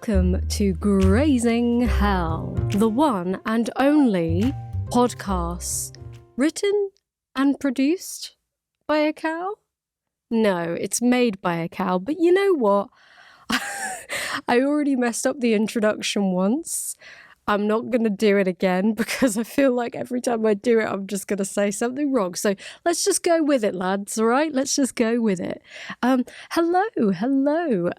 Welcome to Grazing Hell, the one and only podcast written and produced by a cow? No, it's made by a cow, but you know what? I already messed up the introduction once. I'm not going to do it again because I feel like every time I do it, I'm just going to say something wrong. So let's just go with it, lads, all right? Let's just go with it. Hello.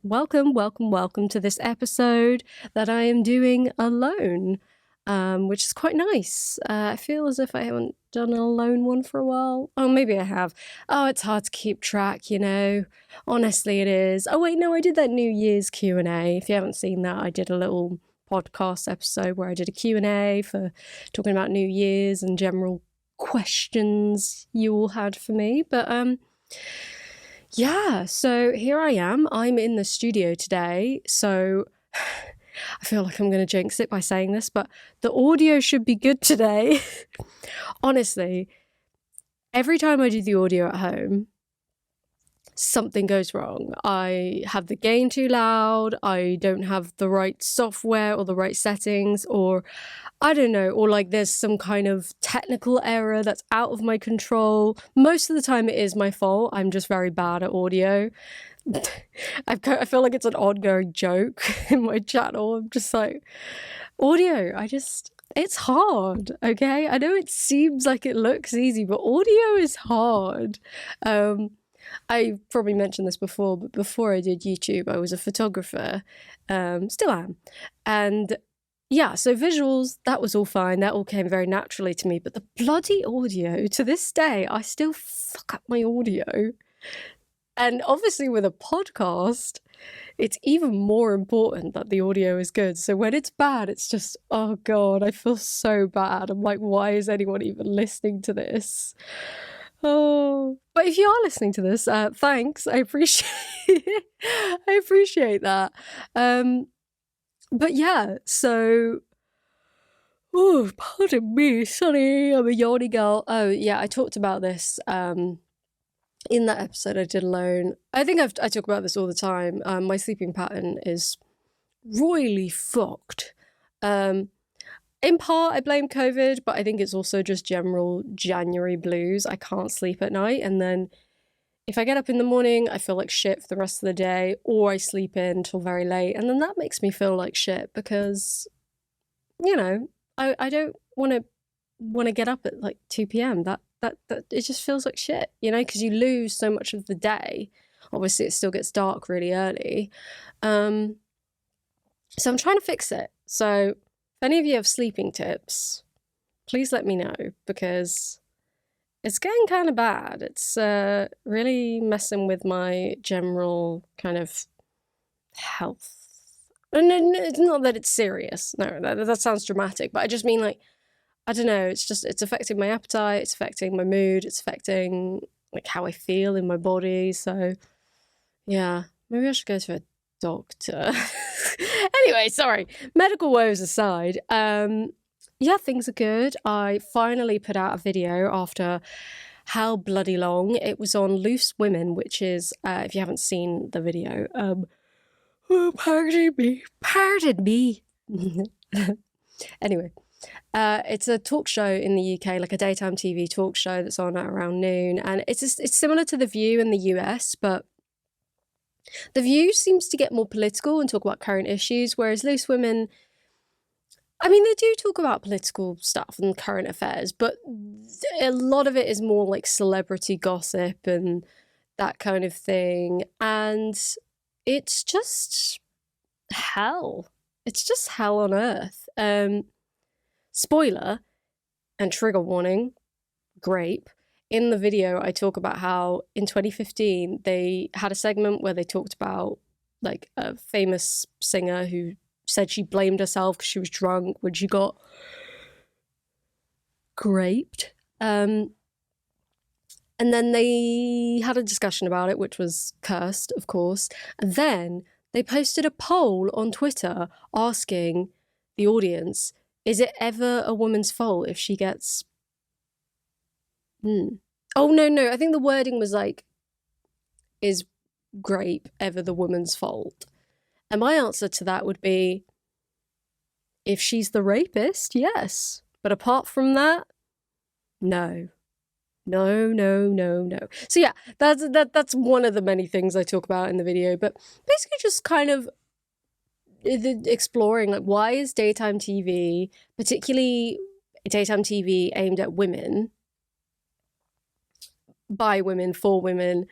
Welcome to this episode that I am doing alone, which is quite nice. I feel as if I haven't done an alone one for a while. Oh, maybe I have. Oh, it's hard to keep track, you know. Honestly, it is. Oh, wait, no, I did that New Year's Q&A. If you haven't seen that, I did a little podcast episode where I did a Q&A for talking about New Year's and general questions you all had for me. But yeah, so here I am. I'm in the studio today, so I feel like I'm going to jinx it by saying this, but the audio should be good today. Honestly, every time I do the audio at home, something goes wrong. I have the gain too loud, I don't have the right software or the right settings, or I don't know, or like there's some kind of technical error that's out of my control. Most of the time it is my fault. I'm just very bad at audio. I feel like it's an ongoing joke in my channel. I'm just like, audio, it's hard, okay? I know it seems like it looks easy, but audio is hard. I probably mentioned this before, but before I did YouTube, I was a photographer, still am. And yeah, so visuals, that was all fine. That all came very naturally to me. But the bloody audio, to this day, I still fuck up my audio. And obviously with a podcast, it's even more important that the audio is good. So when it's bad, it's just, oh God, I feel so bad. I'm like, why is anyone even listening to this? Oh, but if you are listening to this, thanks. I appreciate that. But yeah, so oh, pardon me, sorry, I'm a yawny girl. Oh yeah, I talked about this in that episode I did alone. I think I talk about this all the time. My sleeping pattern is royally fucked. In part, I blame COVID, but I think it's also just general January blues. I can't sleep at night. And then if I get up in the morning, I feel like shit for the rest of the day, or I sleep in until very late. And then that makes me feel like shit because, you know, I don't want to get up at like 2 p.m. That it just feels like shit, you know, because you lose so much of the day. Obviously, it still gets dark really early. So I'm trying to fix it. So if any of you have sleeping tips, please let me know because it's getting kind of bad. It's really messing with my general kind of health. And it's not that it's serious. No, that sounds dramatic, but I just mean like, I don't know, it's affecting my appetite, it's affecting my mood, it's affecting like how I feel in my body. So yeah, maybe I should go to a doctor. Anyway, sorry, medical woes aside, yeah, things are good. I finally put out a video after how bloody long. It was on Loose Women, which is, if you haven't seen the video, oh, pardon me. Anyway, it's a talk show in the UK, like a daytime TV talk show that's on at around noon, and it's similar to The View in the US, but The View seems to get more political and talk about current issues, whereas Loose Women, I mean, they do talk about political stuff and current affairs, but a lot of it is more like celebrity gossip and that kind of thing. And it's just hell. It's just hell on earth. Spoiler and trigger warning, gRape. In the video, I talk about how in 2015, they had a segment where they talked about like a famous singer who said she blamed herself because she was drunk when she got gRaped. And then they had a discussion about it, which was cursed, of course. And then they posted a poll on Twitter asking the audience, is it ever a woman's fault if she gets... Oh, no. I think the wording was like, is gRape ever the woman's fault? And my answer to that would be, if she's the rapist, yes. But apart from that, no. No, no, no, no. So yeah, that's one of the many things I talk about in the video, but basically just kind of exploring, like, why is daytime TV, particularly daytime TV aimed at women, by women, for women,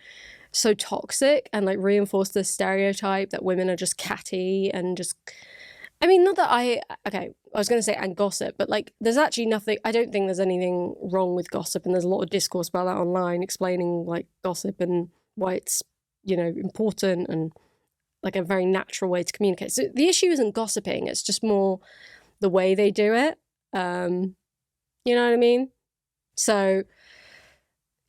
so toxic, and like reinforce the stereotype that women are just catty and just, I mean, not that okay, I was going to say and gossip, but like there's actually nothing, I don't think there's anything wrong with gossip, and there's a lot of discourse about that online explaining like gossip and why it's, you know, important and like a very natural way to communicate. So the issue isn't gossiping, it's just more the way they do it. You know what I mean? So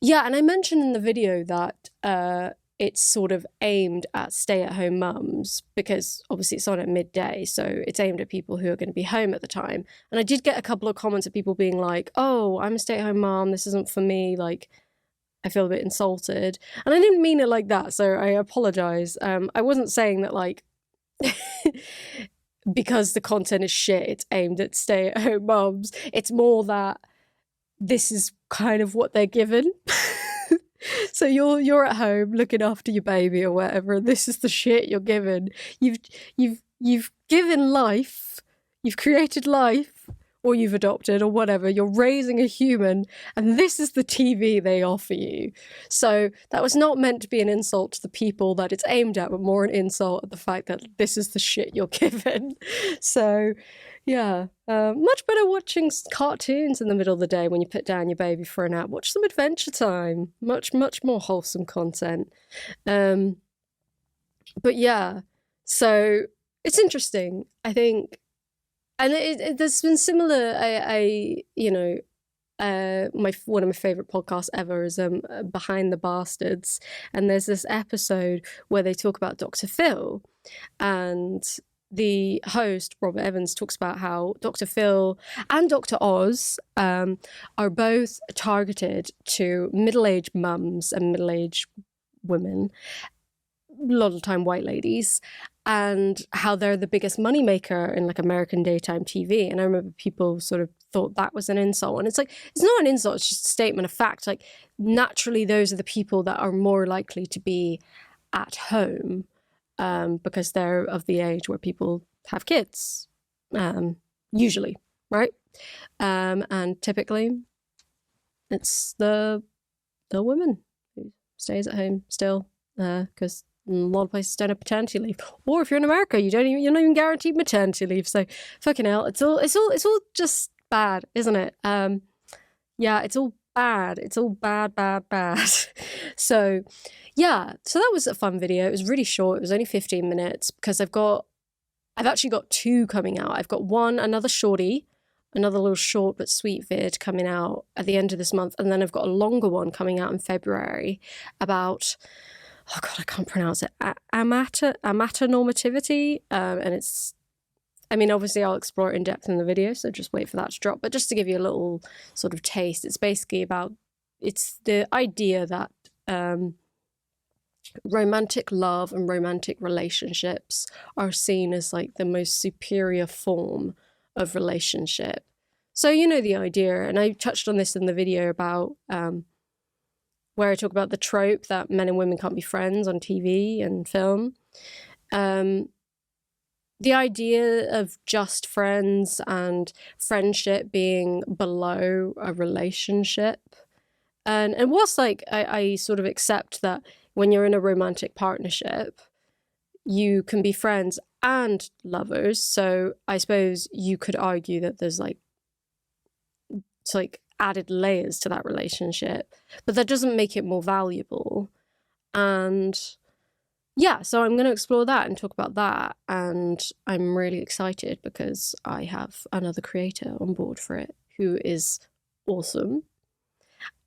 yeah, and I mentioned in the video that it's sort of aimed at stay-at-home mums, because obviously it's on at midday, so it's aimed at people who are going to be home at the time. And I did get a couple of comments of people being like, oh, I'm a stay-at-home mum, this isn't for me, like, I feel a bit insulted. And I didn't mean it like that, so I apologise. I wasn't saying that, like, because the content is shit, it's aimed at stay-at-home mums. It's more that this is kind of what they're given. So you're at home looking after your baby or whatever, and this is the shit you're given. You've given life, you've created life, or you've adopted or whatever. You're raising a human, and this is the TV they offer you. So that was not meant to be an insult to the people that it's aimed at, but more an insult at the fact that this is the shit you're given. So yeah, much better watching cartoons in the middle of the day when you put down your baby for a nap. Watch some Adventure Time. Much more wholesome content. But yeah, so it's interesting, I think. And there's been similar, you know, one of my favorite podcasts ever is Behind the Bastards, and there's this episode where they talk about Dr. Phil, and the host Robert Evans talks about how Dr. Phil and Dr. Oz are both targeted to middle-aged mums and middle-aged women, a lot of the time white ladies, and how they're the biggest moneymaker in like American daytime TV. And I remember people sort of thought that was an insult. And it's like, it's not an insult, it's just a statement of fact. Like, naturally, those are the people that are more likely to be at home because they're of the age where people have kids, usually, right? And typically, it's the woman who stays at home still, because a lot of places don't have paternity leave, or if you're in America, you're not even guaranteed maternity leave. So fucking hell, it's all just bad, isn't it? Yeah, it's all bad. It's all bad. So yeah, so that was a fun video. It was really short. It was only 15 minutes because I've actually got two coming out. I've got another shorty, another little short but sweet vid coming out at the end of this month, and then I've got a longer one coming out in February about, oh God, I can't pronounce it, amatonormativity, and it's, I mean, obviously I'll explore it in depth in the video, so just wait for that to drop, but just to give you a little sort of taste, it's basically about, it's the idea that romantic love and romantic relationships are seen as like the most superior form of relationship. So you know the idea, and I touched on this in the video about where I talk about the trope that men and women can't be friends on TV and film. The idea of just friends and friendship being below a relationship. And whilst like I sort of accept that when you're in a romantic partnership, you can be friends and lovers. So I suppose you could argue that there's like, it's like added layers to that relationship, but that doesn't make it more valuable. And yeah, so I'm going to explore that and talk about that. And I'm really excited because I have another creator on board for it who is awesome.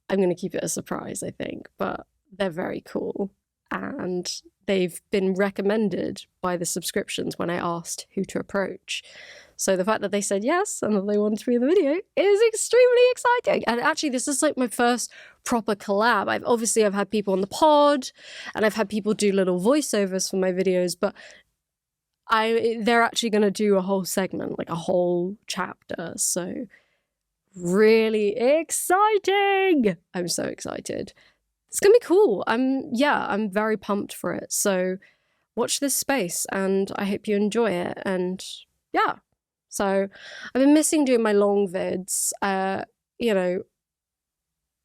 I'm going to keep it a surprise, I think, but they're very cool. And they've been recommended by the subscriptions when I asked who to approach. So the fact that they said yes and that they wanted to be in the video is extremely exciting. And actually, this is like my first proper collab. I've had people on the pod and I've had people do little voiceovers for my videos, but they're actually going to do a whole segment, like a whole chapter. So really exciting. I'm so excited. It's going to be cool. I'm very pumped for it. So watch this space and I hope you enjoy it. And yeah, so I've been missing doing my long vids. You know,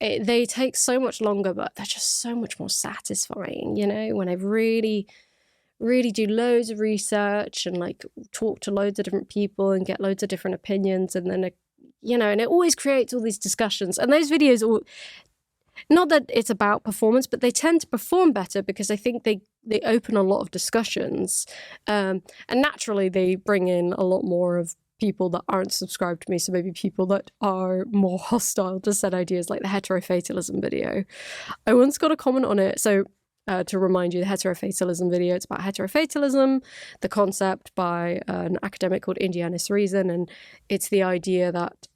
they take so much longer, but they're just so much more satisfying, you know, when I really do loads of research and like talk to loads of different people and get loads of different opinions. And then, you know, and it always creates all these discussions. And those videos all, not that it's about performance, but they tend to perform better because I think they open a lot of discussions. And naturally, they bring in a lot more of people that aren't subscribed to me. So maybe people that are more hostile to said ideas, like the heterofatalism video. I once got a comment on it. So to remind you, the heterofatalism video, it's about heterofatalism, the concept by an academic called Indianis Reason. And it's the idea that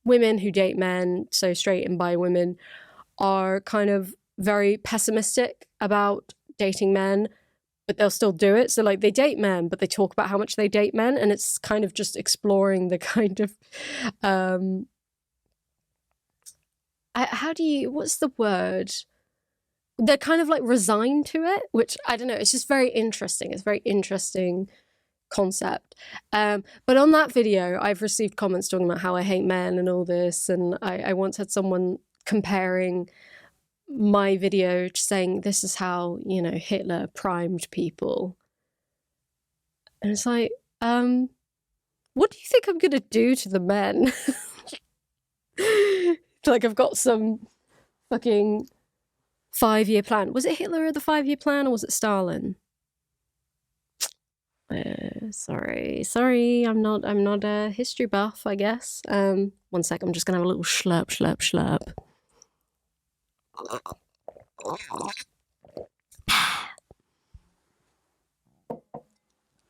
women who date men, so straight and bi women, are kind of very pessimistic about dating men, but they'll still do it. So like they date men, but they talk about how much they date men. And it's kind of just exploring the kind of, what's the word? They're kind of like resigned to it, which I don't know. It's just very interesting. It's a very interesting concept. But on that video, I've received comments talking about how I hate men and all this. And I once had someone comparing my video to saying this is how, you know, Hitler primed people. And it's like, what do you think I'm gonna do to the men? Like I've got some fucking 5-year plan. Was it Hitler or the 5-year plan, or was it Stalin? Sorry, I'm not a history buff, I guess. 1 sec, I'm just gonna have a little slurp.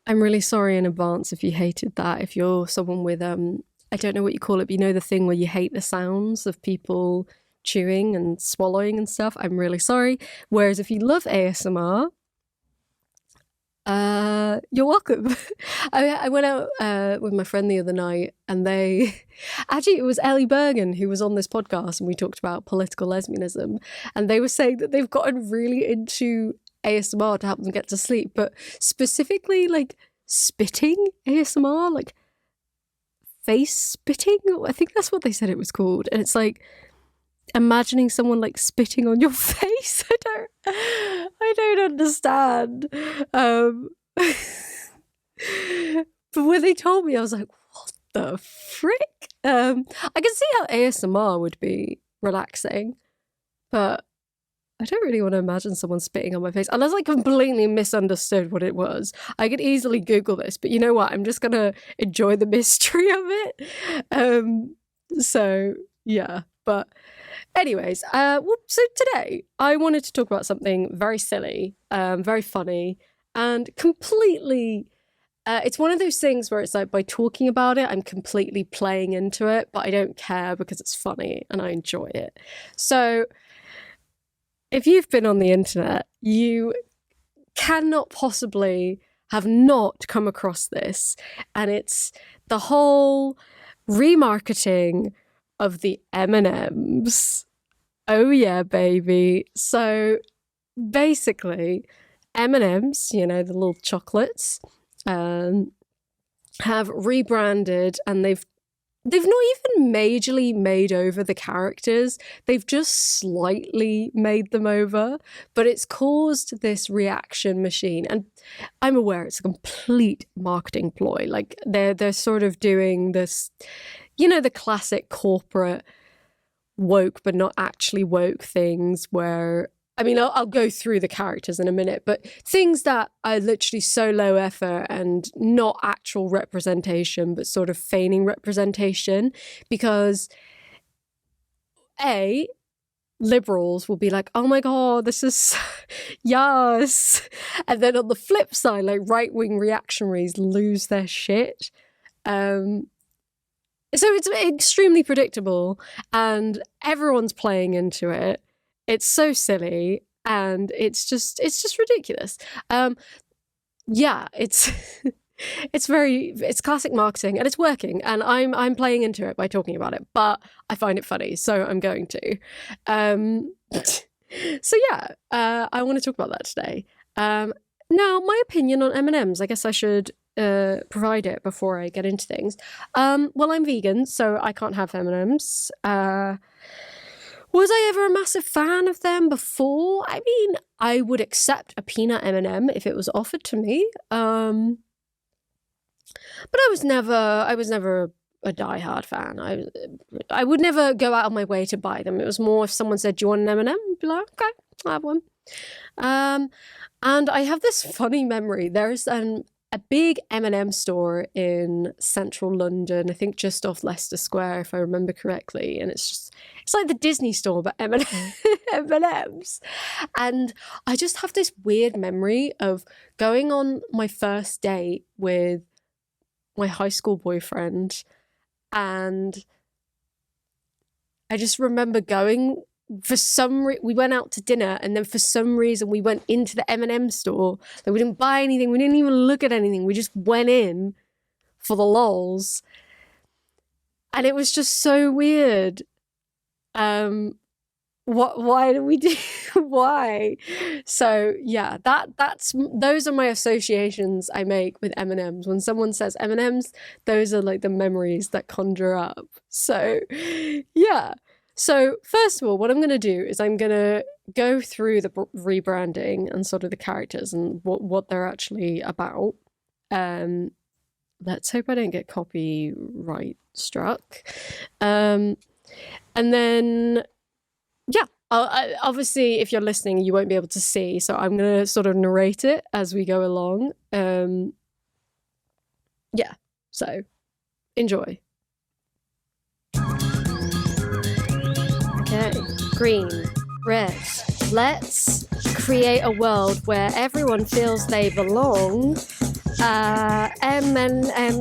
I'm really sorry in advance if you hated that. If you're someone with I don't know what you call it, but you know the thing where you hate the sounds of people chewing and swallowing and stuff. I'm really sorry. Whereas if you love ASMR, you're welcome. I went out with my friend the other night, and actually it was Ellie Bergen who was on this podcast, and we talked about political lesbianism, and they were saying that they've gotten really into ASMR to help them get to sleep, but specifically like spitting ASMR, like face spitting. I think that's what they said it was called. And it's like imagining someone like spitting on your face. I don't understand. But when they told me, I was like, what the frick? I can see how ASMR would be relaxing, but I don't really want to imagine someone spitting on my face unless I completely misunderstood what it was. I could easily Google this, but you know what? I'm just going to enjoy the mystery of it. So yeah, but anyways, so today I wanted to talk about something very silly, very funny, and completely, it's one of those things where it's like by talking about it, I'm completely playing into it, but I don't care because it's funny and I enjoy it. So if you've been on the internet, you cannot possibly have not come across this. And it's the whole remarketing of the M&Ms. Oh yeah, baby. So basically, M&Ms, you know, the little chocolates, have rebranded, and they've not even majorly made over the characters. They've just slightly made them over, but it's caused this reaction machine. And I'm aware it's a complete marketing ploy. Like they're sort of doing this, you know, the classic corporate woke but not actually woke things where, I mean, I'll go through the characters in a minute, but things that are literally so low effort and not actual representation, but sort of feigning representation, because liberals will be like, oh my God, this is, yes. And then on the flip side, like right-wing reactionaries lose their shit. So it's extremely predictable and everyone's playing into it. It's so silly and it's just ridiculous. yeah, it's it's classic marketing, and it's working, and I'm playing into it by talking about it, but I find it funny, so I'm going to. So yeah, I want to talk about that today. Now, my opinion on M&Ms, I guess I should provide it before I get into things. Well, I'm vegan, so I can't have M&Ms. Was I ever a massive fan of them before? I mean, I would accept a peanut M&M if it was offered to me. But I was never a diehard fan. I would never go out of my way to buy them. It was more if someone said, "Do you want an M&M?" I'd be like, "Okay, I'll have one." And I have this funny memory. There's a big M&M store in central London, I think just off Leicester Square, if I remember correctly. And it's like the Disney store, but M&Ms. And I just have this weird memory of going on my first date with my high school boyfriend. And I just remember going, we went out to dinner, and then for some reason we went into the M&M store. Like, we didn't buy anything, we didn't even look at anything, we just went in for the lols, and it was just so weird. Why do we do why? So yeah, those are my associations I make with M&Ms. When someone says M&Ms, those are like the memories that conjure up. So yeah. So first of all, what I'm going to do is I'm going to go through the rebranding and sort of the characters and what they're actually about. Let's hope I don't get copyright struck. And then, yeah, obviously, if you're listening, you won't be able to see. So I'm going to sort of narrate it as we go along. Yeah, so enjoy. Okay, green, red. Let's create a world where everyone feels they belong. M and M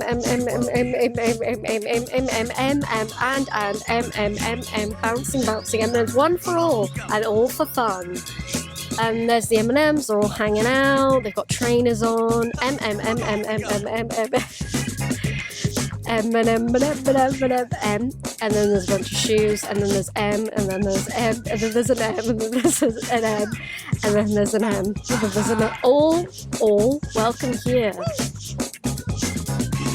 bouncing, and there's one for all and all for fun. And there's the M&Ms, they're all hanging out, they've got trainers on. M and then there's a bunch of shoes, and then there's M, and then there's M, and then there's an M, and then there's an M, and then there's an M, and then there's an M. All welcome here.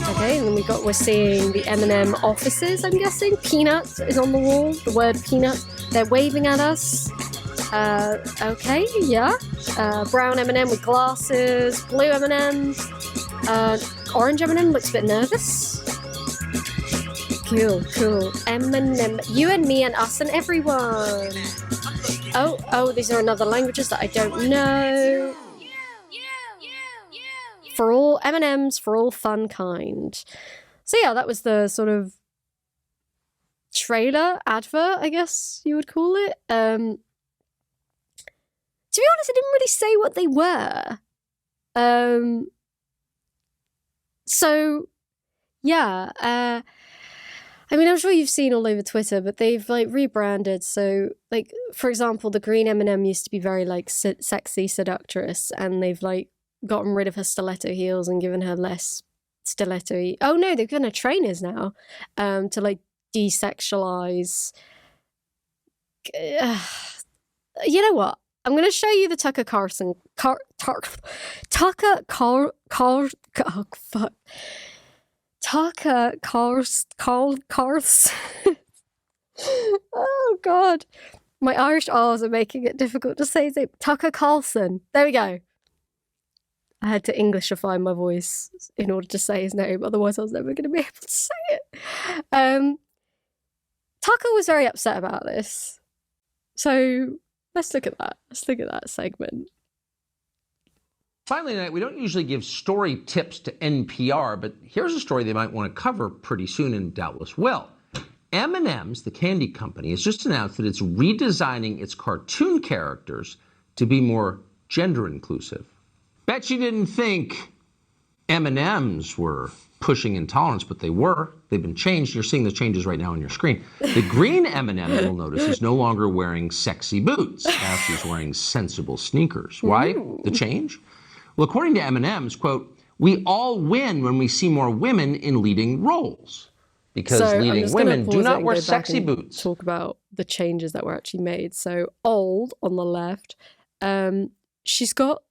Okay, and then we're seeing the M&M offices, I'm guessing. Peanut is on the wall, the word peanut. They're waving at us. Okay, yeah. Brown M&M with glasses, blue M&Ms. Orange M&M looks a bit nervous. Cool. M&M, you and me and us and everyone. Oh, these are another languages that I don't know. For all M&Ms, for all fun kind. So yeah, that was the sort of trailer, advert, I guess you would call it. To be honest, I didn't really say what they were. So yeah, I mean, I'm sure you've seen all over Twitter, but they've like rebranded. So, like, for example, the green M&M used to be very like sexy seductress, and they've like gotten rid of her stiletto heels and given her less stiletto. Oh no, they've given her trainers now, to like desexualize. You know what? I'm going to show you the Tucker Carlson. Tucker Carlson. Oh God, my Irish R's are making it difficult to say his name. Tucker Carlson. There we go. I had to Englishify my voice in order to say his name, otherwise I was never going to be able to say it. Tucker was very upset about this. So let's look at that. Let's look at that segment. Finally tonight, we don't usually give story tips to NPR, but here's a story they might want to cover pretty soon and doubtless will. M&M's, the candy company, has just announced that it's redesigning its cartoon characters to be more gender inclusive. Bet you didn't think M&M's were pushing intolerance, but they were. They've been changed. You're seeing the changes right now on your screen. The green M&M, you'll notice, is no longer wearing sexy boots. Now she's wearing sensible sneakers. Why the change? Well, according to M&M's, quote, we all win when we see more women in leading roles. Because So I'm leading just going to women do pause it not and wear go back sexy and boots. talk about the changes that were actually made. So old on the left, she's got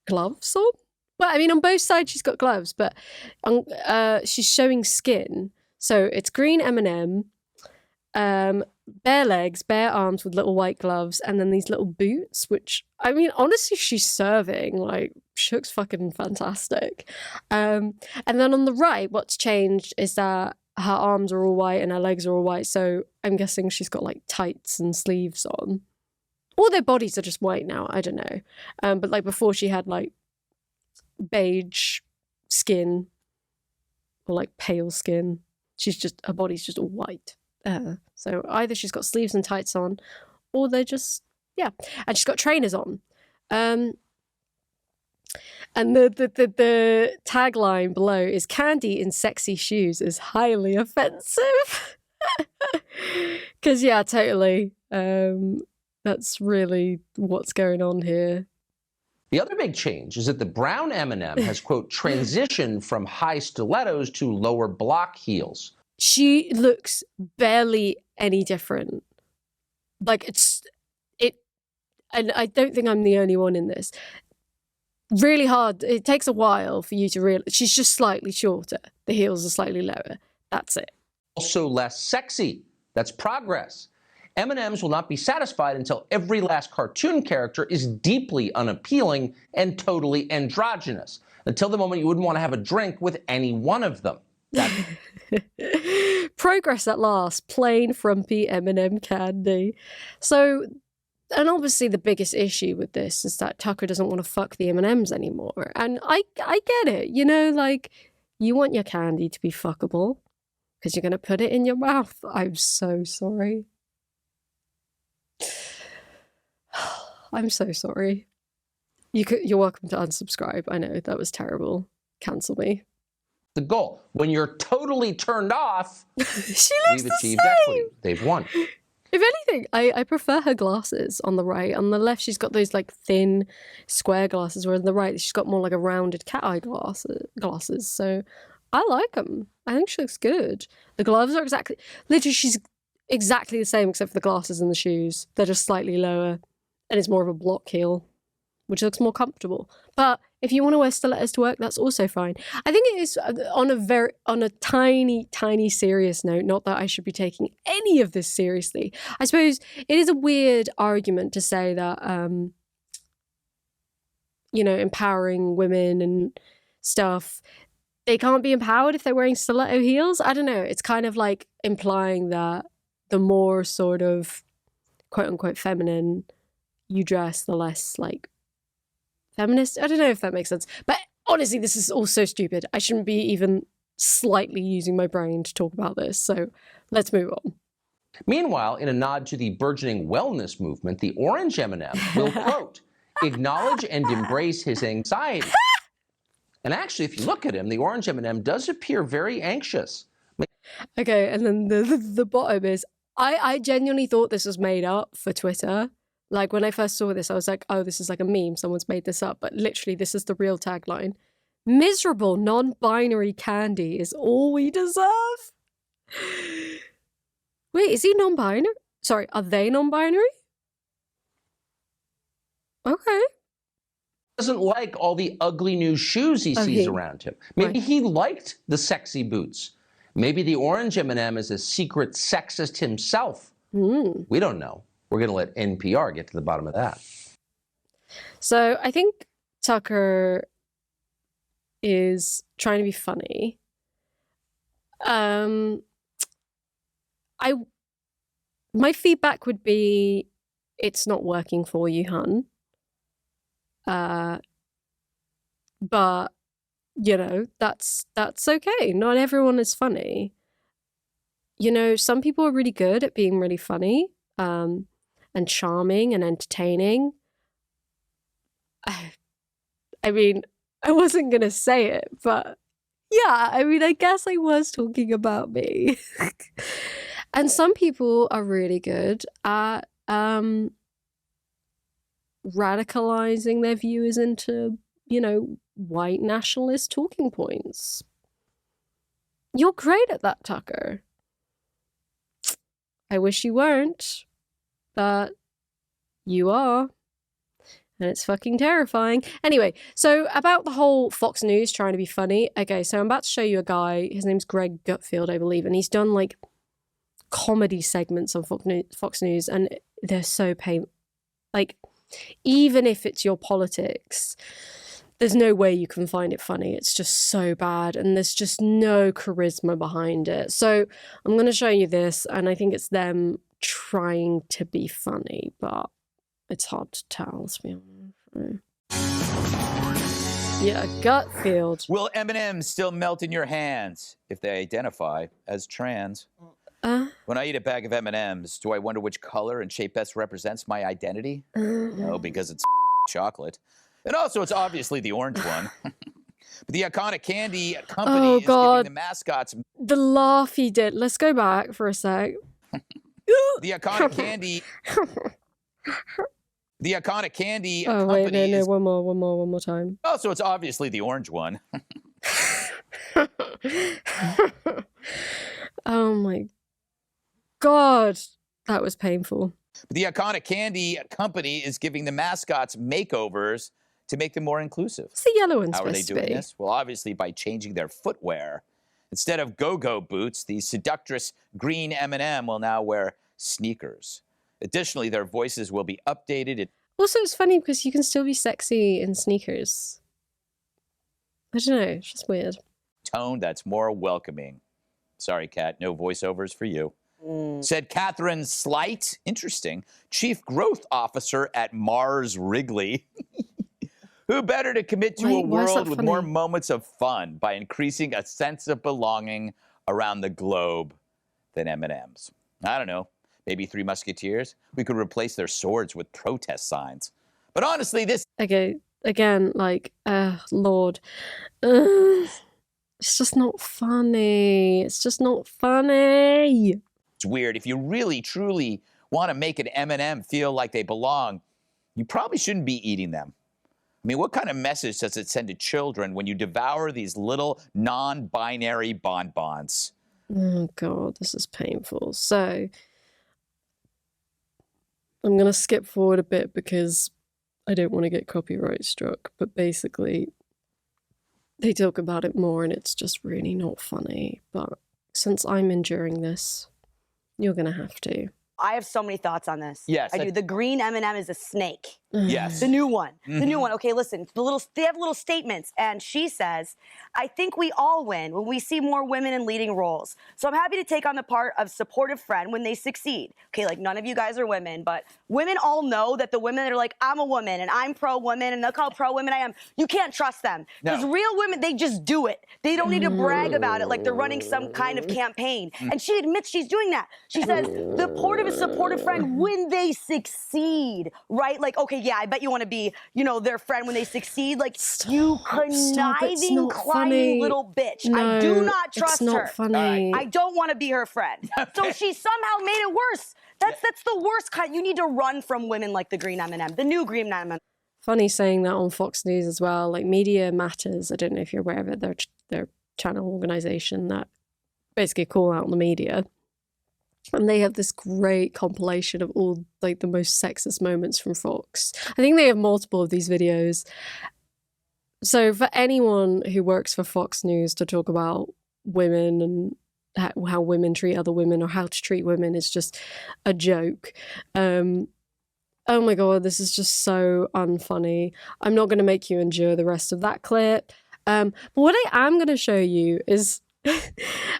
gloves on. Well, I mean, on both sides she's got gloves, but she's showing skin. So it's green M&M, bare legs, bare arms with little white gloves, and then these little boots, which, I mean, honestly, she's serving. Like, she looks fucking fantastic. And then on the right, what's changed is that her arms are all white and her legs are all white, so I'm guessing she's got, like, tights and sleeves on. Or their bodies are just white now, I don't know. But, like, before she had, like, beige skin or, like, pale skin. Her body's just all white. So either she's got sleeves and tights on, or they're just, yeah. And she's got trainers on. And the tagline below is "Candy in sexy shoes is highly offensive." Because, yeah, totally. That's really what's going on here. The other big change is that the brown M&M has, quote, transitioned from high stilettos to lower block heels. She looks barely any different. Like, and I don't think I'm the only one in this. Really hard. It takes a while for you to realize she's just slightly shorter. The heels are slightly lower. That's it. Also less sexy. That's progress. M&Ms will not be satisfied until every last cartoon character is deeply unappealing and totally androgynous. Until the moment you wouldn't want to have a drink with any one of them. Progress at last. Plain frumpy M&M candy. So, and obviously the biggest issue with this is that Tucker doesn't want to fuck the M&Ms anymore. And I get it. You know, like, you want your candy to be fuckable because you're going to put it in your mouth. I'm so sorry. I'm so sorry. You're welcome to unsubscribe. I know, that was terrible. Cancel me. The goal. When you're totally turned off, she looks we've the achieved same. equity. They've won. If anything, I prefer her glasses on the right. On the left, she's got those like thin square glasses, whereas on the right, she's got more like a rounded cat eye glasses. So I like them. I think she looks good. The gloves are literally, she's exactly the same except for the glasses and the shoes. They're just slightly lower, and it's more of a block heel, which looks more comfortable. But if you want to wear stilettos to work, that's also fine. I think it is on a tiny, tiny serious note, not that I should be taking any of this seriously. I suppose it is a weird argument to say that, you know, empowering women and stuff, they can't be empowered if they're wearing stiletto heels. I don't know. It's kind of like implying that the more sort of quote unquote feminine you dress, the less like feminist. I don't know if that makes sense. But honestly, this is all so stupid. I shouldn't be even slightly using my brain to talk about this. So let's move on. Meanwhile, in a nod to the burgeoning wellness movement, the orange M&M will, quote, acknowledge and embrace his anxiety. And actually, if you look at him, the orange M&M does appear very anxious. Okay, and then the bottom is, I genuinely thought this was made up for Twitter. Like, when I first saw this, I was like, oh, this is like a meme. Someone's made this up. But literally, this is the real tagline. Miserable non-binary candy is all we deserve. Wait, is he non-binary? Sorry, are they non-binary? Okay. Doesn't like all the ugly new shoes he sees around him. Maybe he liked the sexy boots. Maybe the orange M&M is a secret sexist himself. We don't know. We're going to let NPR get to the bottom of that. So I think Tucker is trying to be funny. My feedback would be, it's not working for you, hun. But you know, that's okay. Not everyone is funny. You know, some people are really good at being really funny, and charming and entertaining. I mean, I wasn't gonna say it, but yeah, I mean, I guess I was talking about me. And some people are really good at radicalizing their viewers into white nationalist talking points. You're great at that, Tucker. I wish you weren't, but you are. And it's fucking terrifying. Anyway, so about the whole Fox News trying to be funny. Okay, so I'm about to show you a guy. His name's Greg Gutfield, I believe. And he's done like comedy segments on Fox News. And they're so painful. Like, even if it's your politics, there's no way you can find it funny. It's just so bad. And there's just no charisma behind it. So I'm going to show you this. And I think it's them trying to be funny. But it's hard to tell, to be honest. Yeah, Gutfield. Will M&Ms still melt in your hands if they identify as trans? When I eat a bag of M&Ms, do I wonder which color and shape best represents my identity? No, because it's chocolate. And also, it's obviously the orange one. But the iconic candy company is giving the mascots... The laugh he did. Let's go back for a sec. The iconic candy... The iconic candy company. Oh, wait, no, one more time. Also, it's obviously the orange one. Oh my God, that was painful. The iconic candy company is giving the mascots makeovers to make them more inclusive. What's the yellow one How are they supposed to doing be? this? Well, obviously by changing their footwear. Instead of go-go boots, the seductress green M&M will now wear sneakers. Additionally, their voices will be updated. Also, it's funny because you can still be sexy in sneakers. I don't know, it's just weird. Tone that's more welcoming. Sorry, Kat, no voiceovers for you. Said Catherine Slight, interesting, Chief Growth Officer at Mars Wrigley. Who better to commit to a world with more moments of fun by increasing a sense of belonging around the globe than M&Ms? I don't know. Maybe Three Musketeers? We could replace their swords with protest signs. But honestly, this... Okay, again, like, Lord. It's just not funny. It's just not funny. It's weird. If you really, truly want to make an M&M feel like they belong, you probably shouldn't be eating them. I mean, what kind of message does it send to children when you devour these little non-binary bonbons? Oh, God, this is painful. So... I'm going to skip forward a bit because I don't want to get copyright struck, but basically they talk about it more and it's just really not funny. But since I'm enduring this, you're going to have to. I have so many thoughts on this. Yes. I do. The green M&M is a snake. Yes. The new one. The new one. Okay, listen. They have little statements, and she says, "I think we all win when we see more women in leading roles. So I'm happy to take on the part of supportive friend when they succeed." Okay, like none of you guys are women, but women all know that the women that are like, "I'm a woman and I'm pro-woman and look how pro-women I am." You can't trust them because real women, they just do it. They don't need to brag about it like they're running some kind of campaign. And she admits she's doing that. She says, "The supportive friend when they succeed," right? Like, okay, yeah, I bet you want to be, their friend when they succeed. Like, you conniving, climbing little bitch. No, I do not trust it's not her. funny. I don't want to be her friend. So she somehow made it worse. That's the worst kind. You need to run from women like the green M&M, the new green M&M. Funny saying that on Fox News as well. Like Media Matters, I don't know if you're aware of it, their channel organization that basically call out the media. And they have this great compilation of all like the most sexist moments from Fox. I think they have multiple of these videos. So for anyone who works for Fox News to talk about women and how women treat other women or how to treat women is just a joke. Oh my God, this is just so unfunny. I'm not going to make you endure the rest of that clip. But what I am going to show you is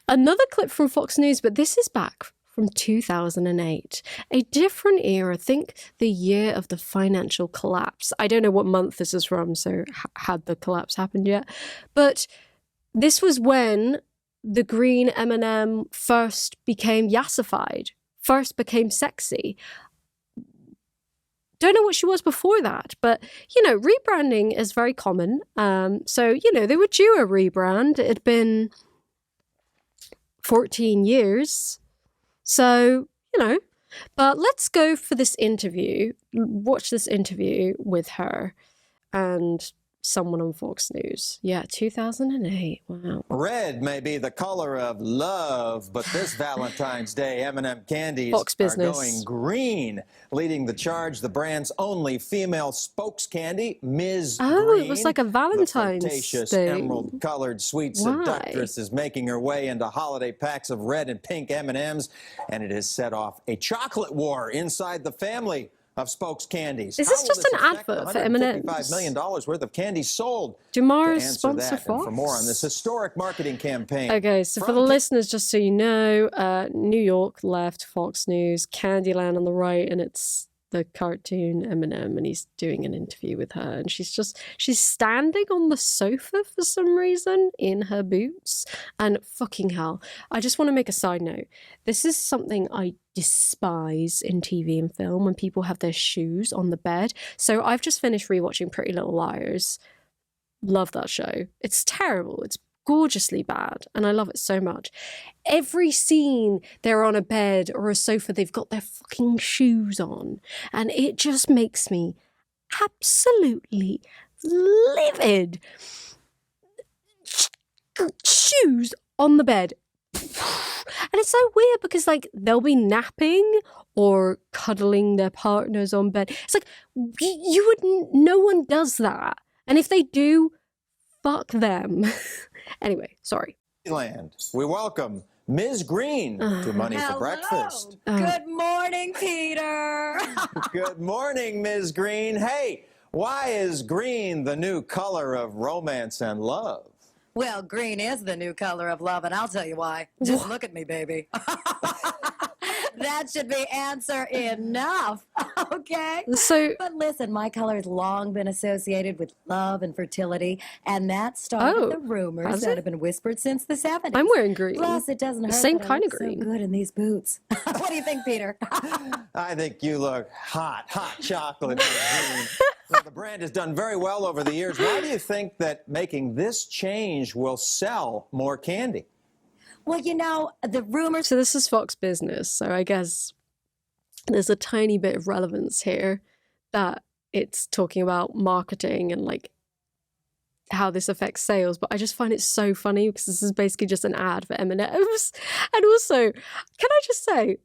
another clip from Fox News, but this is back from 2008, a different era. Think the year of the financial collapse. I don't know what month this is from, so had the collapse happened yet? But this was when the green M&M first became yassified, first became sexy. Don't know what she was before that, but, rebranding is very common. So, they were due a rebrand. It had been 14 years. So, but let's go for this interview, watch this interview with her and someone on Fox News. Yeah, 2008. Wow. Red may be the color of love, but this Valentine's Day, M&M candies Fox are Business. going green. Leading the charge, the brand's only female spokes candy, Ms. Oh, Green. it was like a Valentine's The flirtatious thing. emerald-colored sweet Why? seductress is making her way into holiday packs of red and pink M&Ms, and it has set off a chocolate war inside the family of Spokes candies. Is this How will just an affect the advert for M&Ms? $155 million worth of candy sold? Do Mars To answer sponsor that and Fox? for more on this historic marketing campaign. Okay, so for the listeners, just so you know, New York left Fox News, Candyland on the right, and it's the cartoon Eminem, and he's doing an interview with her, and she's standing on the sofa for some reason in her boots, and fucking hell, I just want to make a side note. This is something I despise in TV and film, when people have their shoes on the bed. So I've just finished rewatching Pretty Little Liars. Love that show. It's terrible. It's gorgeously bad, and I love it so much. Every scene they're on a bed or a sofa, they've got their fucking shoes on, and it just makes me absolutely livid. Shoes on the bed. And it's so weird because, like, they'll be napping or cuddling their partners on bed. It's like, no one does that. And if they do, fuck them. Anyway, sorry. Land. We welcome Ms. Green to Money for Breakfast. Good morning, Peter. Good morning, Ms. Green. Hey, why is green the new color of romance and love? Well, green is the new color of love, and I'll tell you why. Just look at me, baby. That should be answer enough, okay? So, but listen, my color has long been associated with love and fertility, and that started the rumors that have been whispered since the 70s. I'm wearing green. Plus, it doesn't hurt Same that kind I of look green. so good in these boots. What do you think, Peter? I think you look hot chocolate. Ms. Green. Well, the brand has done very well over the years. Why do you think that making this change will sell more candy? Well, you know, the rumors... So this is Fox Business, so I guess there's a tiny bit of relevance here that it's talking about marketing and, like, how this affects sales, but I just find it so funny because this is basically just an ad for M&M's. And also, can I just say,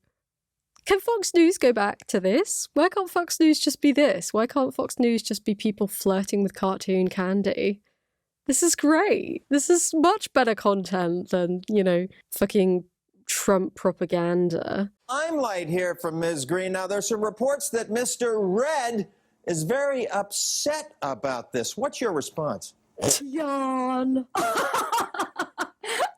can Fox News go back to this? Why can't Fox News just be this? Why can't Fox News just be people flirting with cartoon candy? This is great. This is much better content than, you know, fucking Trump propaganda. Limelight here from Ms. Green. Now, there's some reports that Mr. Red is very upset about this. What's your response? Yawn.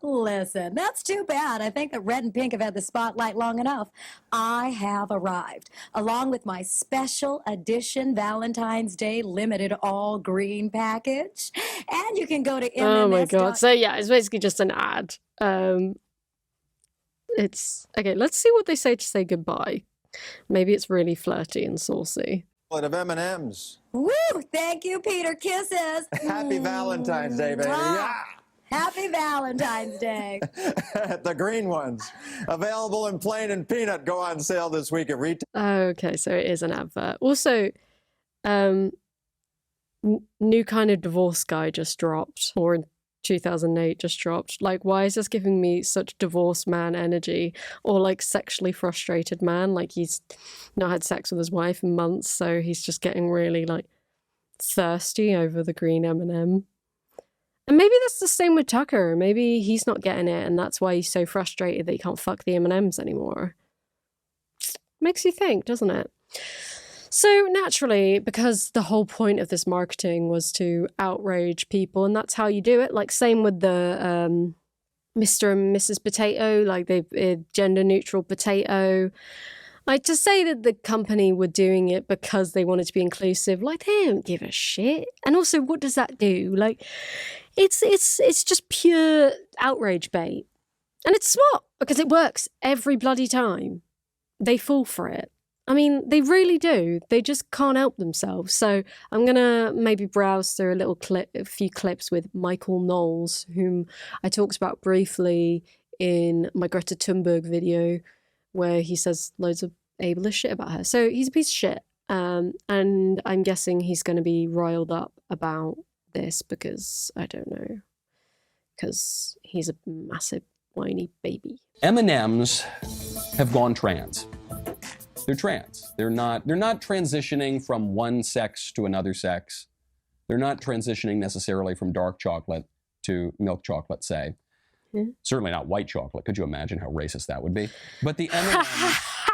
Listen, that's too bad. I think that red and pink have had the spotlight long enough. I have arrived, along with my special edition Valentine's Day limited all green package. And you can go to MMS. Oh my god. So yeah, it's basically just an ad. It's okay, let's see what they say to say goodbye. Maybe it's really flirty and saucy. Of M&M's. Woo! Thank you, Peter. Kisses. Happy Valentine's Day, baby. Yeah. Happy Valentine's Day. The green ones. Available in plain and peanut. Go on sale this week at retail. Okay, so it is an advert. Also, new kind of divorce guy just dropped, or in 2008 just dropped. Like, why is this giving me such divorced man energy? Or like sexually frustrated man, like he's not had sex with his wife in months, so he's just getting really like thirsty over the green M&M. And maybe that's the same with Tucker. Maybe he's not getting it, and that's why he's so frustrated that he can't fuck the M&Ms anymore. Makes you think, doesn't it? So naturally, because the whole point of this marketing was to outrage people, and that's how you do it. Like, same with the Mr. and Mrs. Potato, like the gender-neutral potato. Like, to say that the company were doing it because they wanted to be inclusive, like, they don't give a shit. And also, what does that do? Like, it's just pure outrage bait. And it's smart, because it works every bloody time. They fall for it. I mean, they really do. They just can't help themselves. So I'm going to maybe browse through a few clips with Michael Knowles, whom I talked about briefly in my Greta Thunberg video, where he says loads of ableist shit about her. So he's a piece of shit. And I'm guessing he's going to be riled up about this because, I don't know, because he's a massive whiny baby. M&Ms have gone trans. They're trans. They're not transitioning from one sex to another sex. They're not transitioning necessarily from dark chocolate to milk chocolate, say. Certainly not white chocolate. Could you imagine how racist that would be? But the M&Ms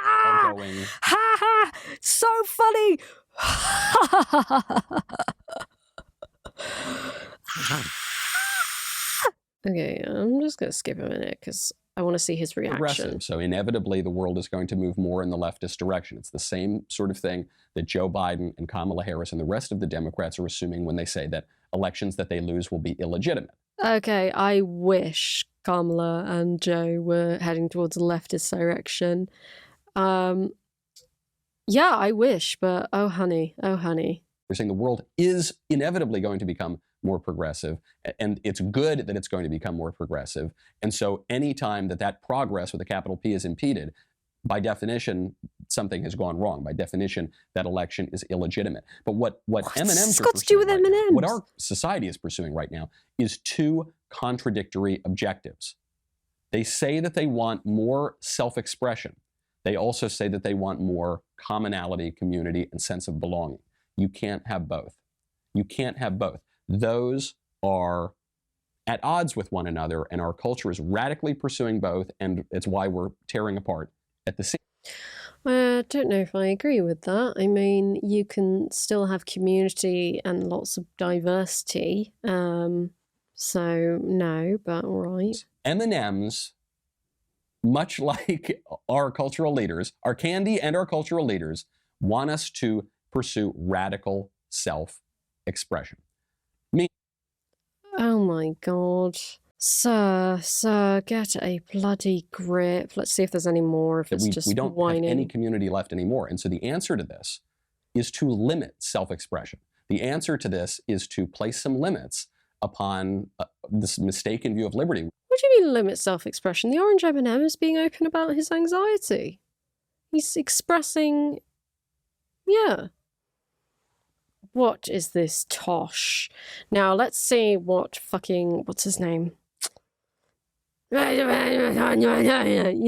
are going... Ha ha! So funny! Okay, I'm just going to skip a minute because I want to see his reaction. Progressive. So inevitably, the world is going to move more in the leftist direction. It's the same sort of thing that Joe Biden and Kamala Harris and the rest of the Democrats are assuming when they say that elections that they lose will be illegitimate. Okay, I wish Kamala and Joe were heading towards a leftist direction. Yeah, I wish, but oh honey, oh honey. We're saying the world is inevitably going to become more progressive, and it's good that it's going to become more progressive. And so anytime that progress with a capital P is impeded, by definition, something has gone wrong. By definition, that election is illegitimate. But what M&Ms are pursuing right now, what our society is pursuing right now, is two contradictory objectives. They say that they want more self-expression. They also say that they want more commonality, community, and sense of belonging. You can't have both. You can't have both. Those are at odds with one another, and our culture is radically pursuing both, and it's why we're tearing apart at the seams. I don't know if I agree with that. I mean, you can still have community and lots of diversity. So no, but all right. M&Ms, much like our cultural leaders, our candy and our cultural leaders, want us to pursue radical self-expression. Oh my God. Sir, get a bloody grip. Let's see if there's any more, if it's just we don't whining. have any community left anymore. And so the answer to this is to limit self-expression. The answer to this is to place some limits upon this mistaken view of liberty. What do you mean limit self-expression? The orange M&M is being open about his anxiety. He's expressing... Yeah. What is this tosh? Now, let's see what's his name? You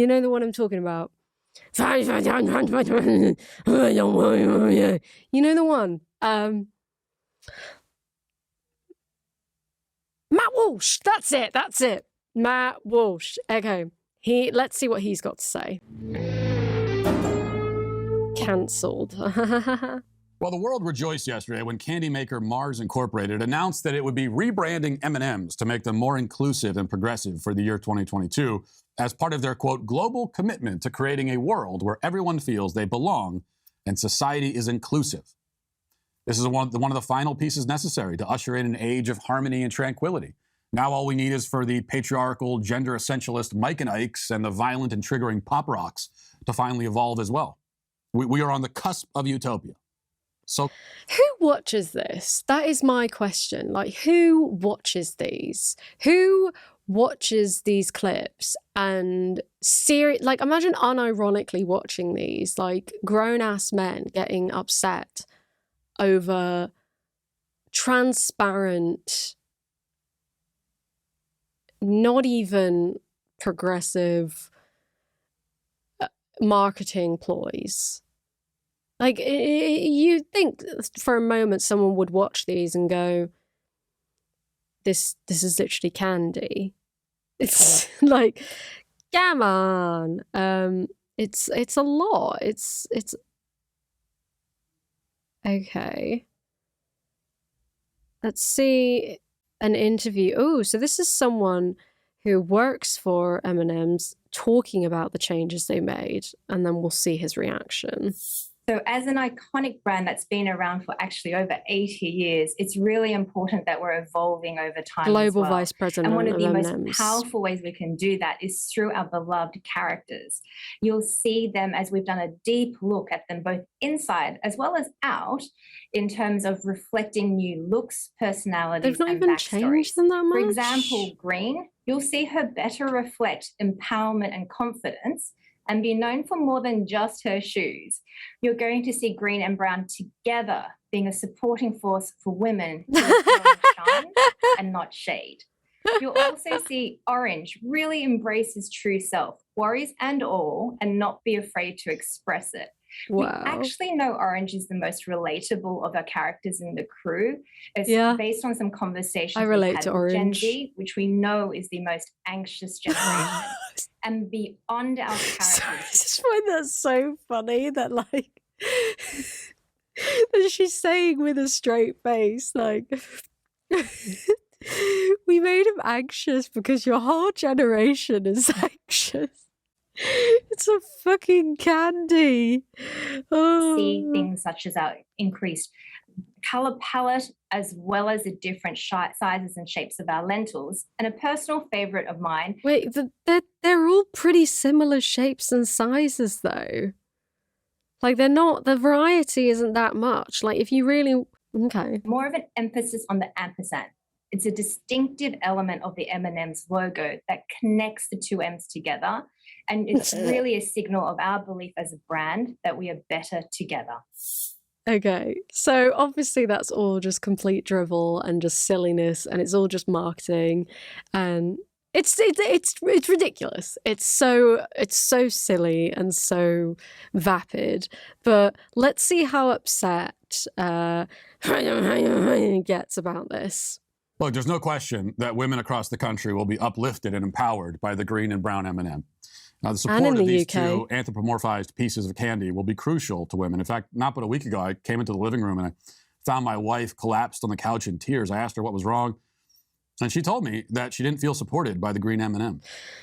know the one I'm talking about. You know the one. Matt Walsh. That's it. Matt Walsh. Okay. Let's see what he's got to say. Cancelled. Well, the world rejoiced yesterday when candy maker Mars Incorporated announced that it would be rebranding M&Ms to make them more inclusive and progressive for the year 2022 as part of their, quote, global commitment to creating a world where everyone feels they belong and society is inclusive. This is one of the final pieces necessary to usher in an age of harmony and tranquility. Now all we need is for the patriarchal, gender essentialist Mike and Ikes and the violent and triggering pop rocks to finally evolve as well. We are on the cusp of utopia. So, who watches this? That is my question. Like, who watches these? Who watches these clips and like, imagine unironically watching these, like grown-ass men getting upset over transparent, not even progressive marketing ploys. Like, you think for a moment someone would watch these and go, this is literally candy. It's like, come on. It's a lot. It's okay. Let's see an interview. Oh, so this is someone who works for M&M's talking about the changes they made, and then we'll see his reaction. So as an iconic brand that's been around for actually over 80 years, it's really important that we're evolving over time. Global as well. Vice President and one of the M&Ms. most powerful ways we can do that is through our beloved characters. You'll see them as we've done a deep look at them both inside as well as out in terms of reflecting new looks, personalities, They've not and even backstories. changed them that much. For example, Green, you'll see her better reflect empowerment and confidence and be known for more than just her shoes. You're going to see Green and Brown together being a supporting force for women who are shine fun and not shade. You'll also see orange really embrace his true self, worries and all, and not be afraid to express it. Wow. We actually know orange is the most relatable of our characters in the crew. It's based on some conversations I relate we had to with Gen orange. Z, which we know is the most anxious generation. And beyond our characters. I just find that so funny that like that she's saying with a straight face, like we made him anxious because your whole generation is anxious. It's a fucking candy. See things such as our increased color palette, as well as the different sizes and shapes of our lentils. And a personal favorite of mine. Wait, they're all pretty similar shapes and sizes, though. Like, they're not, the variety isn't that much. Like, if you really, okay. More of an emphasis on the ampersand. It's a distinctive element of the M&M's logo that connects the two M's together. And it's really a signal of our belief as a brand that we are better together. Okay, so obviously that's all just complete drivel and just silliness, and it's all just marketing, and it's ridiculous. It's so silly and so vapid. But let's see how upset gets about this. Look, there's no question that women across the country will be uplifted and empowered by the green and brown M&M. Now, the support of these two anthropomorphized pieces of candy will be crucial to women. In fact, not but a week ago, I came into the living room and I found my wife collapsed on the couch in tears. I asked her what was wrong, and she told me that she didn't feel supported by the green M&M.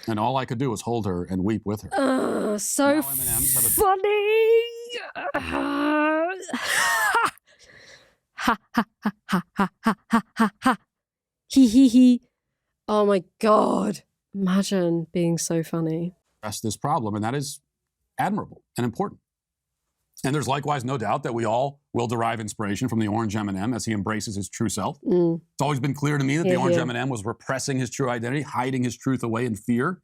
And all I could do was hold her and weep with her. So funny! Ha ha ha ha ha ha ha ha. Hee hee hee. Oh my God. Imagine being so funny. This problem, and that is admirable and important. And there's likewise no doubt that we all will derive inspiration from the orange M&M as he embraces his true self. It's always been clear to me that the orange M&M was repressing his true identity, hiding his truth away in fear.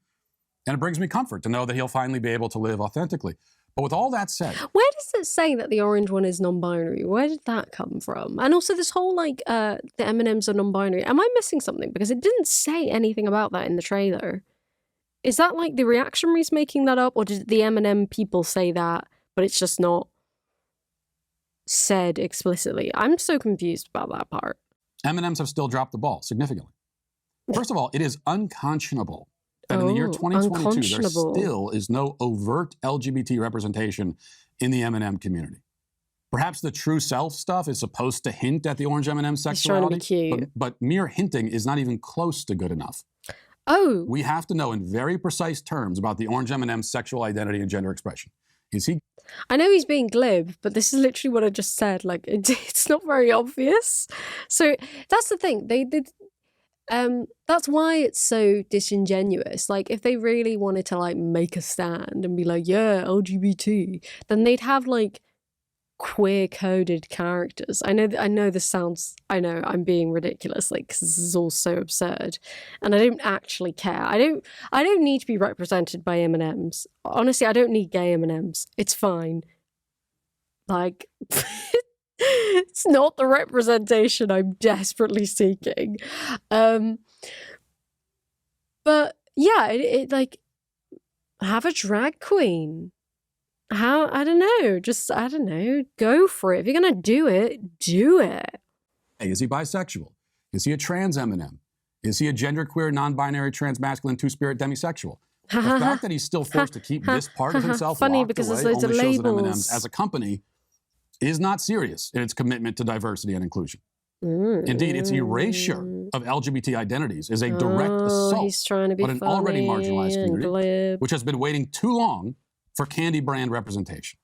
And it brings me comfort to know that he'll finally be able to live authentically. But with all that said, where does it say that the orange one is non-binary? Where did that come from? And also this whole like the M&Ms are non-binary. Am I missing something? Because it didn't say anything about that in the trailer. Is that like the reactionaries making that up, or did the M&M people say that, but it's just not said explicitly? I'm so confused about that part. M&Ms have still dropped the ball significantly. First of all, it is unconscionable that in the year 2022, there still is no overt LGBT representation in the M&M community. Perhaps the true self stuff is supposed to hint at the orange M&M sexuality, he's trying to be cute. But mere hinting is not even close to good enough. Oh. We have to know in very precise terms about the orange M&M's sexual identity and gender expression. Is he? I know he's being glib, but this is literally what I just said. Like, it's not very obvious. So that's the thing. That's why it's so disingenuous. Like, if they really wanted to like make a stand and be like, yeah, LGBT, then they'd have like queer coded characters. I know this sounds, I know I'm being ridiculous, like, because this is all so absurd, and I don't actually care. I don't need to be represented by M&Ms. Honestly, I don't need gay M&Ms. It's fine. Like, it's not the representation I'm desperately seeking. But yeah, it like, have a drag queen. I don't know. Just, I don't know. Go for it. If you're going to do it, do it. Hey, is he bisexual? Is he a trans M&M? Is he a genderqueer, non-binary, transmasculine, two-spirit demisexual? The fact that he's still forced to keep this part of himself funny locked because away there's loads only of shows that labels. M&M's as a company is not serious in its commitment to diversity and inclusion. Indeed, its erasure of LGBT identities is a direct assault he's trying to be on an already marginalized community, glib. which has been waiting too long for candy brand representation.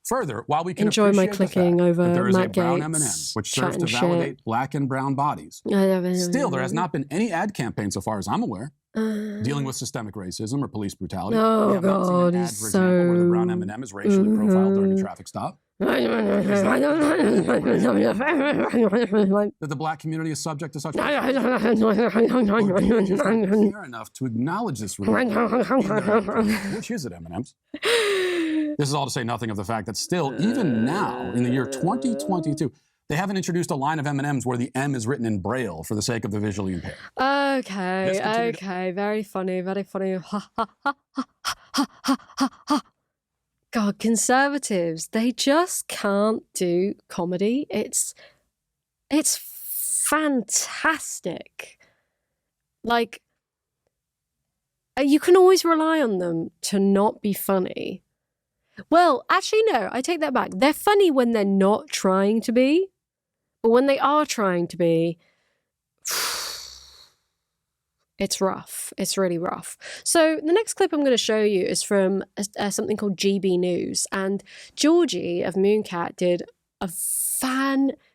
Further, while we can enjoy my appreciate clicking the fact over that there is Matt a brown Gates, M&M which serves to chatting validate shit. black and brown bodies, still there has not been any ad campaign so far as I'm aware dealing with systemic racism or police brutality. Oh We have not seen God, an ad, he's for example, where the brown so- M&M is racially profiled during a traffic stop. That the black community is subject to such care enough to acknowledge this reality. Which is it, M&Ms? This is all to say nothing of the fact that still, even now, in the year 2022, they haven't introduced a line of M&Ms where the M is written in Braille for the sake of the visually impaired. Okay, very funny, very funny. God, conservatives, they just can't do comedy. It's fantastic. Like, you can always rely on them to not be funny. Well, actually, no, I take that back. They're funny when they're not trying to be, but when they are trying to be, it's rough. It's really rough. So the next clip I'm going to show you is from something called GB News. And Georgie of münecat did a fantastic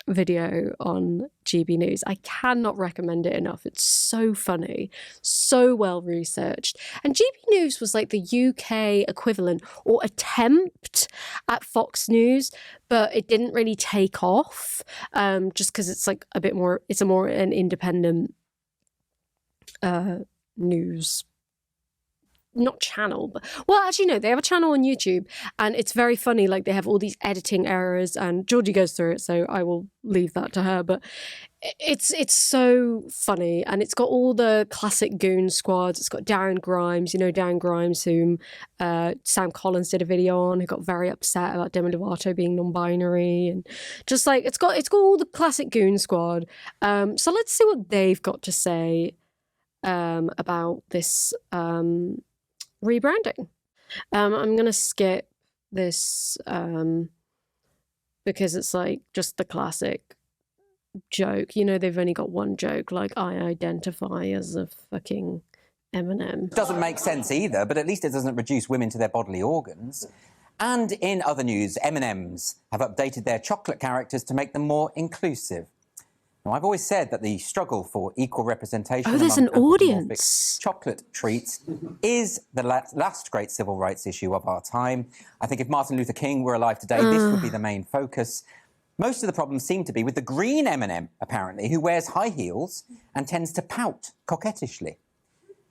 video on GB News. I cannot recommend it enough. It's so funny, so well researched. And GB News was like the UK equivalent or attempt at Fox News, but it didn't really take off just because it's like a bit more, it's a more an independent news, not channel, but well, actually no, they have a channel on YouTube and it's very funny. Like they have all these editing errors and Georgie goes through it, so I will leave that to her, but it's so funny and it's got all the classic goon squads. It's got Darren Grimes, you know, Darren Grimes, whom Sam Collins did a video on, who got very upset about Demi Lovato being non-binary, and just like it's got all the classic goon squad. So let's see what they've got to say about this rebranding. I'm gonna skip this because it's like just the classic joke. You know, they've only got one joke, like I identify as a fucking M&M. Doesn't make sense either, but at least it doesn't reduce women to their bodily organs. And in other news, M&Ms have updated their chocolate characters to make them more inclusive. Now, I've always said that the struggle for equal representation there's among an audience. chocolate treats is the last great civil rights issue of our time. I think if Martin Luther King were alive today, this would be the main focus. Most of the problems seem to be with the green M&M, apparently, who wears high heels and tends to pout coquettishly.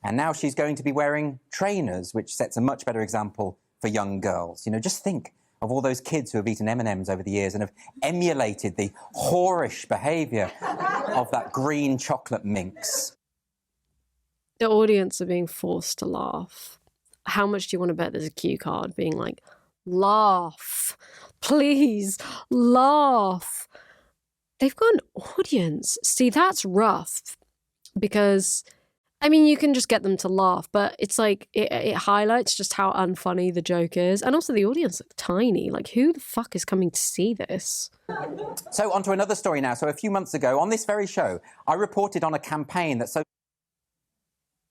And now she's going to be wearing trainers, which sets a much better example for young girls. You know, just think of all those kids who have eaten M&Ms over the years and have emulated the whorish behaviour of that green chocolate minx. The audience are being forced to laugh. How much do you want to bet there's a cue card being like, laugh, please, laugh. They've got an audience. See, that's rough because, I mean, you can just get them to laugh, but it's like, it highlights just how unfunny the joke is. And also the audience is tiny. Like, who the fuck is coming to see this? So on to another story now. So a few months ago on this very show, I reported on a campaign that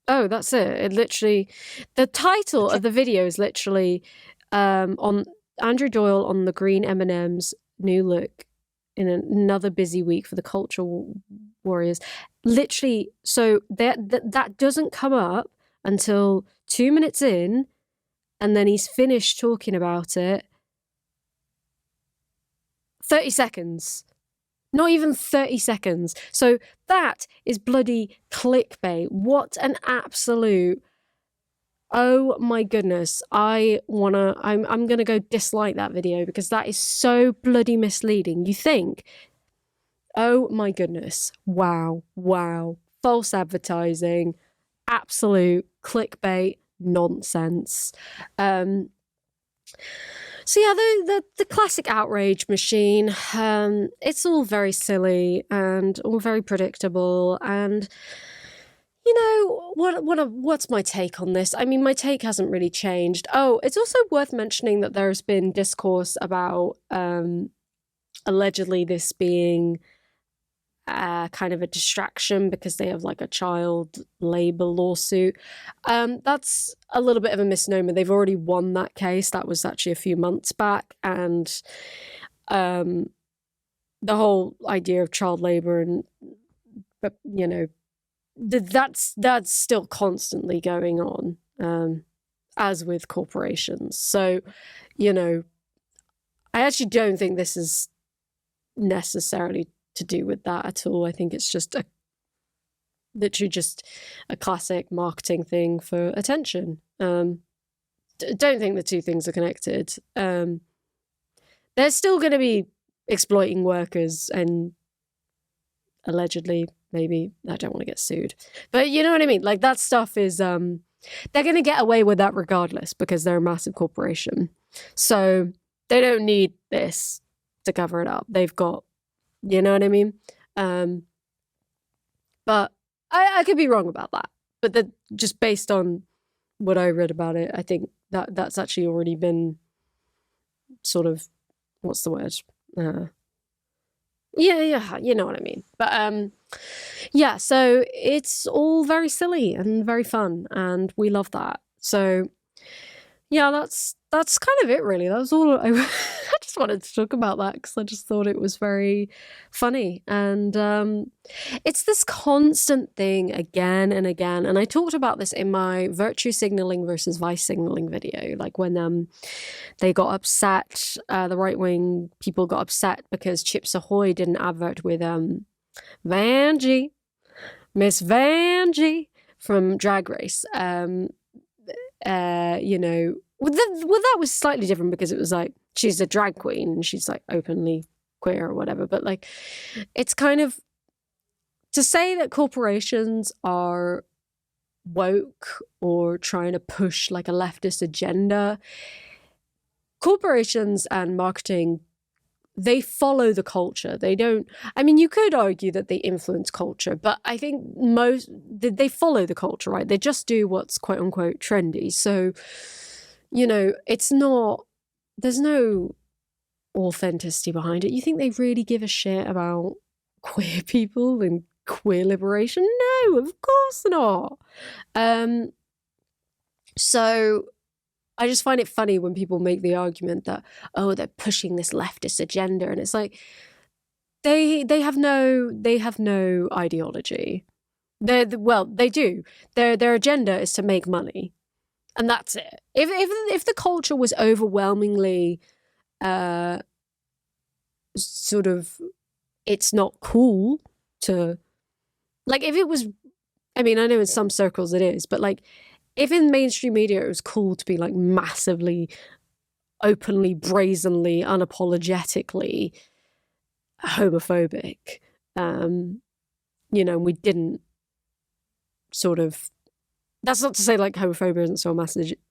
Oh, that's it. It literally, the title of the video is literally on Andrew Doyle on the green M&M's new look in another busy week for the culture warriors. Literally, so that doesn't come up until 2 minutes in, and then he's finished talking about it. 30 seconds. Not even 30 seconds. So that is bloody clickbait. What an absolute... Oh my goodness. I'm gonna go dislike that video because that is so bloody misleading. You think, oh my goodness, wow, false advertising, absolute clickbait nonsense. So yeah, the classic outrage machine, it's all very silly and all very predictable. And you know, what's my take on this? I mean, my take hasn't really changed. Oh, it's also worth mentioning that there's been discourse about allegedly this being kind of a distraction because they have like a child labor lawsuit. That's a little bit of a misnomer. They've already won that case. That was actually a few months back. And the whole idea of child labor and, you know, that's still constantly going on, as with corporations. So, you know, I actually don't think this is necessarily to do with that at all. I think it's just literally just a classic marketing thing for attention. Don't think the two things are connected. There's still going to be exploiting workers and allegedly, maybe, I don't want to get sued. But you know what I mean? Like, that stuff is, they're going to get away with that regardless because they're a massive corporation. So they don't need this to cover it up. They've got, you know what I mean? But I could be wrong about that. But just based on what I read about it, I think that's actually already been sort of, what's the word? Yeah, you know what I mean. But yeah, so it's all very silly and very fun, and we love that. So yeah, that's kind of it, really. That was all I just wanted to talk about that because I just thought it was very funny. And it's this constant thing again and again. And I talked about this in my virtue signaling versus vice signaling video, like when they got upset, the right-wing people got upset because Chips Ahoy didn't advert with Vanjie, Miss Vanjie from Drag Race. You know, well, that was slightly different because it was like she's a drag queen and she's like openly queer or whatever. But like, it's kind of to say that corporations are woke or trying to push like a leftist agenda. Corporations and marketing, they follow the culture. They don't, I mean, you could argue that they influence culture, but I think they follow the culture, right? They just do what's quote unquote trendy. So, you know, it's not, there's no authenticity behind it. You think they really give a shit about queer people and queer liberation? No, of course not. So I just find it funny when people make the argument that, oh, they're pushing this leftist agenda, and it's like they have no ideology. Well, they do. Their agenda is to make money, and that's it. If the culture was overwhelmingly sort of, it's not cool to, like, if it was, I mean, I know in some circles it is, but like, if in mainstream media it was cool to be like massively, openly, brazenly, unapologetically homophobic, you know, we didn't sort of, that's not to say like homophobia isn't so a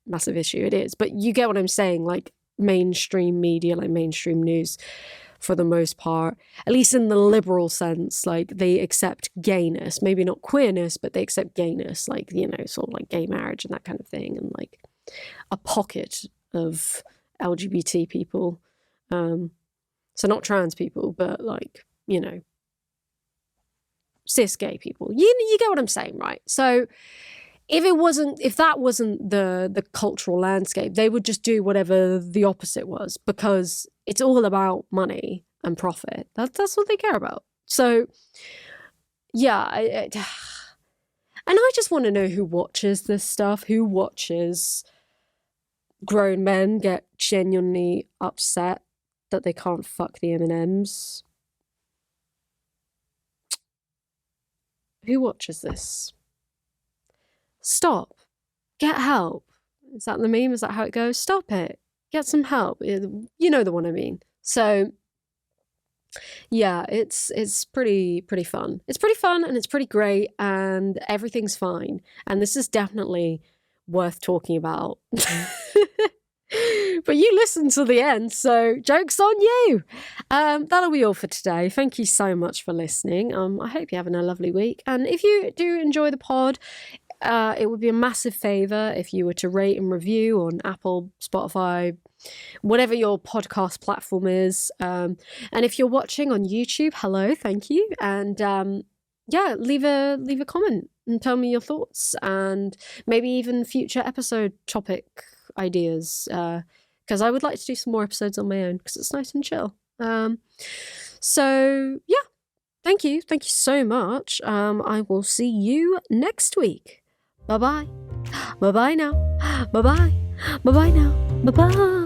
massive issue, it is, but you get what I'm saying, like mainstream media, like mainstream news, for the most part, at least in the liberal sense, like they accept gayness, maybe not queerness, but they accept gayness, like, you know, sort of like gay marriage and that kind of thing, and like a pocket of LGBT people. So not trans people, but like, you know, cis gay people. You get what I'm saying, right? So if that wasn't the cultural landscape, they would just do whatever the opposite was, because it's all about money and profit. That's what they care about. So yeah, and I just want to know who watches this stuff, who watches grown men get genuinely upset that they can't fuck the M&Ms. Who watches this? Stop. Get help. Is that the meme? Is that how it goes? Stop it. Get some help. You know the one I mean. So yeah, it's pretty fun. It's pretty fun and it's pretty great and everything's fine. And this is definitely worth talking about. But you listened to the end, so joke's on you. That'll be all for today. Thank you so much for listening. I hope you're having a lovely week. And if you do enjoy the pod, it would be a massive favour if you were to rate and review on Apple, Spotify, whatever your podcast platform is. And if you're watching on YouTube, hello, thank you. And yeah, leave a comment and tell me your thoughts and maybe even future episode topic ideas. Because I would like to do some more episodes on my own because it's nice and chill. So yeah, thank you so much. I will see you next week. Bye-bye. Bye-bye now. Bye-bye. Bye-bye now. Bye-bye.